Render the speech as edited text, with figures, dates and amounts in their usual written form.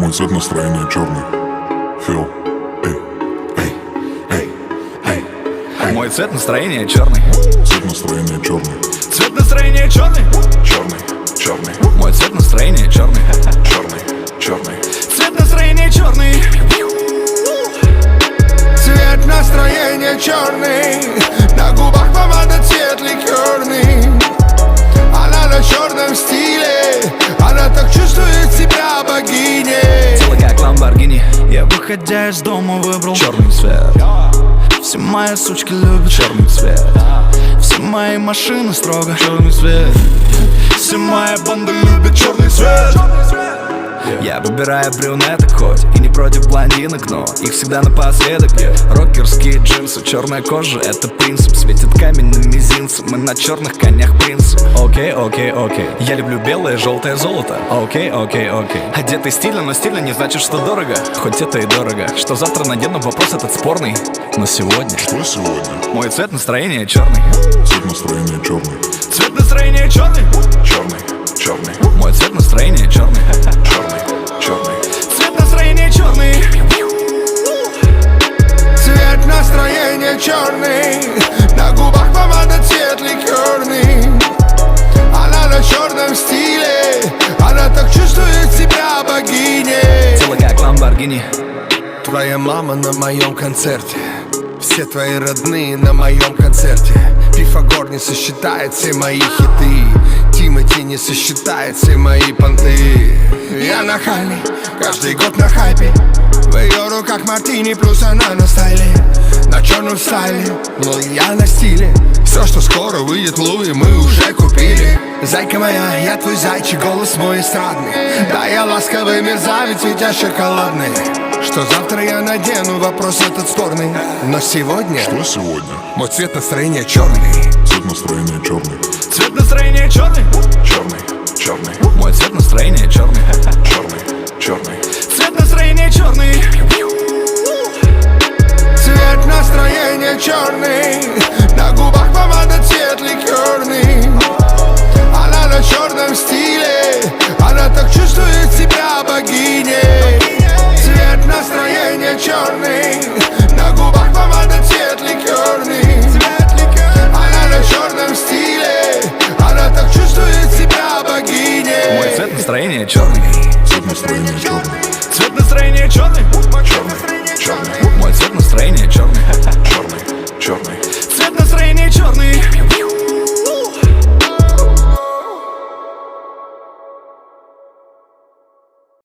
Мой цвет настроения черный. Фил. Мой цвет настроения черный. Цвет настроения черный. Цвет настроения черный. Черный, черный. Мой цвет настроения черный. Черный, черный. Цвет настроения черный. Цвет настроения черный. На губах помада, цвет ликерный. Она на черном стиле. Она так чувствует себя богиней. Тело как ламборгини. Я, выходя из дома, выбрал черный цвет. Все мои сучки любят черный цвет. Все мои машины строго черный цвет. Все мои банды любят черный цвет. Я выбираю брюнеток хоть и не против блондинок, но их всегда напоследок. Рокерские джинсы, черная кожа, это принцип. Светит камень на мизинце, мы на черных конях принцип. Окей, окей, окей. Я люблю белое, желтое золото. Окей, окей, окей. Одетый стильно, но стильно не значит, что дорого. Хоть это и дорого. Что завтра надену, вопрос этот спорный. Но сегодня Что сегодня? мой цвет настроения черный. Цвет настроения черный. Цвет настроения черный. Черный, черный. Мой цвет настроения черный. Черный, черный. Цвет настроения черный. Цвет настроения черный. На губах помада, цвет ликерный. Она на черном стиле. Она так чувствует себя богиней. Тело как ламборгини. Твоя мама на моем концерте. Все твои родные на моем концерте. Пифагор не сосчитает все мои хиты. Тимати не сосчитает все мои понты. Я нахальный, каждый год на хайпе. В ее руках мартини, плюс она на стайле. На черном стайле, но я на стиле. Все, что скоро выйдет в Луи, мы уже купили. Зайка моя, я твой зайчик, голос мой эстрадный. Да, я ласковый мерзавец, ведь я шоколадный. Что завтра я надену, вопрос этот спорный. Но сегодня Что сегодня? мой цвет настроения черный. Цвет настроения черный. Цвет настроения черный. Черный, черный. Мой цвет настроения черный. Черный, черный. Цвет настроения черный. Цвет настроения черный. На губах помада, цвет ликерный. Она на черном стиле. Она так чувствует себя богиней. Цвет настроения черный. На губах помада, цвет ликерный. Она на черном стиле. Она так чувствует себя богиней. Мой цвет настроения черный. Цвет настроения черный. Цвет настроения черный. Черный, черный. Мой цвет настроения черный.